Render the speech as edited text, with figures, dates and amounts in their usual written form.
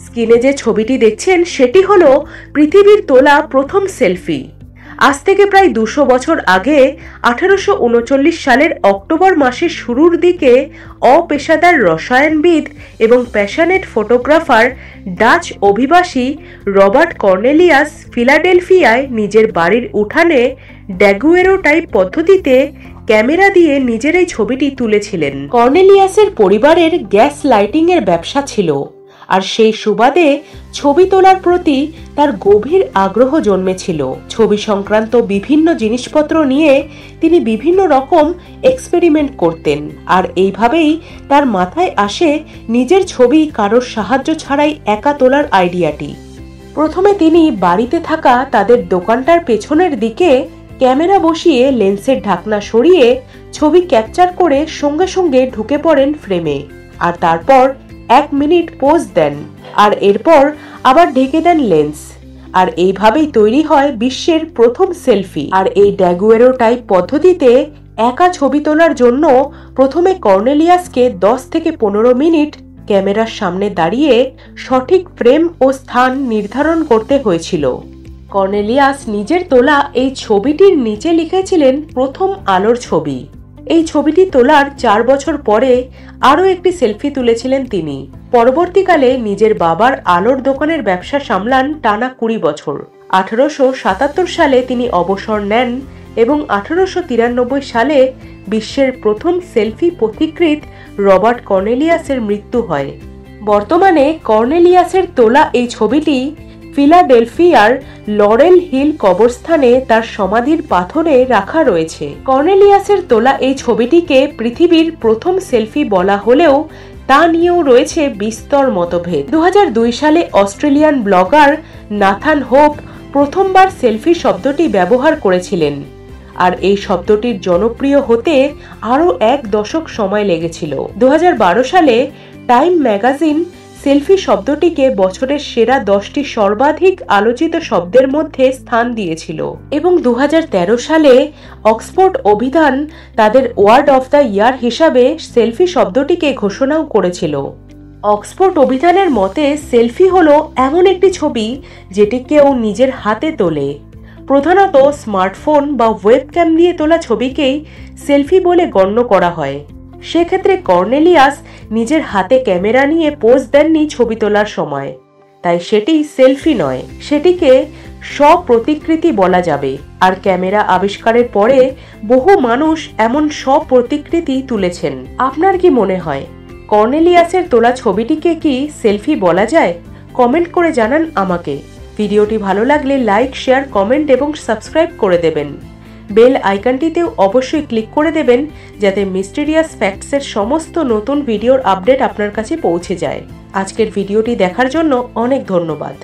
স্ক্রিনে যে ছবিটি দেখছেন সেটি হলো পৃথিবীর তোলা প্রথম সেলফি। আজ থেকে প্রায় 200 বছর আগে 1839 সালের অক্টোবর মাসের শুরুর দিকে অপেশাদার রসায়নবিদ এবং প্যাশনেট ফটোগ্রাফার ডাচ অভিবাসী রবার্ট কর্নেলিয়াস ফিলাডেলফিয়ায় নিজের বাড়ির উঠানে ড্যাগুয়েরোটাইপ পদ্ধতিতে ক্যামেরা দিয়ে নিজের এই ছবিটি তুলেছিলেন। কর্নেলিয়াসের পরিবারের গ্যাস লাইটিং এর ব্যবসা ছিল, আর সেই সুবাদে ছবি তোলার প্রতি তার গভীর আগ্রহ জন্মেছিল। ছবি সংক্রান্ত বিভিন্ন জিনিসপত্র নিয়ে তিনি বিভিন্ন রকম এক্সপেরিমেন্ট করতেন, আর এইভাবেই তার মাথায় আসে নিজের ছবি কারোর সাহায্য ছাড়াই একা তোলার আইডিয়াটি। প্রথমে তিনি বাড়িতে থাকা তাদের দোকানটার পেছনের দিকে ক্যামেরা বসিয়ে লেন্সের ঢাকনা সরিয়ে ছবি ক্যাপচার করে সঙ্গে সঙ্গে ঢুকে পড়েন ফ্রেমে, আর তারপর 1 মিনিট পোজ দেন, আর এরপর আবার ঢেকে দেন লেন্স, আর এইভাবেই তৈরি হয় বিশ্বের প্রথম সেলফি। আর এই ড্যাগুয়েরোটাইপ পদ্ধতিতে একা ছবি তোলার জন্য প্রথমে কর্নেলিয়াসকে 10 থেকে 15 মিনিট ক্যামেরার সামনে দাঁড়িয়ে সঠিক ফ্রেম ও স্থান নির্ধারণ করতে হয়েছিল। কর্নেলিয়াস নিজের তোলা এই ছবিটির নিচে লিখেছিলেন প্রথম আলোর ছবি। এই ছবিটি তোলার 4 বছর পরে আরও একটি সেলফি তুলেছিলেন তিনি। পরবর্তীকালে নিজের বাবার আলোর দোকানের ব্যবসা সামলান টানা 20 বছর। 1877 সালে তিনি অবসর নেন এবং 1893 সালে বিশ্বের প্রথম সেলফি পথিকৃৎ রবার্ট কর্নেলিয়াসের মৃত্যু হয়। বর্তমানে কর্নেলিয়াসের তোলা এই ছবিটি ফিলাডেলফিয়ার লরেল হিল কবরস্থানে তার সমাধির পাথরে রাখা রয়েছে। কর্নেলিয়াসের তোলা এই ছবিটিকে পৃথিবীর প্রথম সেলফি বলা হলেও তা নিয়েও রয়েছে বিস্তর মতভেদ। 2002 সালে অস্ট্রেলিয়ান ব্লগার নাথান হোপ প্রথমবার সেলফি শব্দটি ব্যবহার করেছিলেন, আর এই শব্দটির জনপ্রিয় হতে আরও 1 দশক সময় লেগেছিল। 2012 সালে টাইম ম্যাগাজিন সেলফি শব্দটিকে বছরের সেরা 10টি সর্বাধিক আলোচিত শব্দের মধ্যে স্থান দিয়েছিল, এবং 2013 সালে অক্সফোর্ড অভিধান তাদের ওয়ার্ড অফ দ্য ইয়ার হিসাবে সেলফি শব্দটিকে ঘোষণাও করেছিল। অক্সফোর্ড অভিধানের মতে সেলফি হলো এমন একটি ছবি যেটি কেউ নিজের হাতে তোলে। প্রধানত স্মার্টফোন বা ওয়েবক্যাম দিয়ে তোলা ছবিকেই সেলফি বলে গণ্য করা হয়। সেক্ষেত্রে কর্নেলিয়াস নিজের হাতে ক্যামেরা নিয়ে পোজ দেননি ছবি তোলার সময়, তাই সেটি সেলফি নয়, সেটিকে স্বপ্রতিকৃতি বলা যাবে। আর ক্যামেরা আবিষ্কারের পরে বহু মানুষ এমন স্বপ্রতিকৃতি তুলেছেন। আপনার কি মনে হয় কর্নেলিয়াসের তোলা ছবিটিকে কি সেলফি বলা যায়? কমেন্ট করে জানান আমাকে। ভিডিওটি ভালো লাগলে লাইক, শেয়ার, কমেন্ট এবং সাবস্ক্রাইব করে দেবেন। বেল আইকনটিতেও অবশ্যই ক্লিক করে দেবেন যাতে মিস্টেরিয়াস ফ্যাক্টসের সমস্ত নতুন ভিডিওর আপডেট আপনার কাছে পৌঁছে যায়। আজকের ভিডিওটি দেখার জন্য অনেক ধন্যবাদ।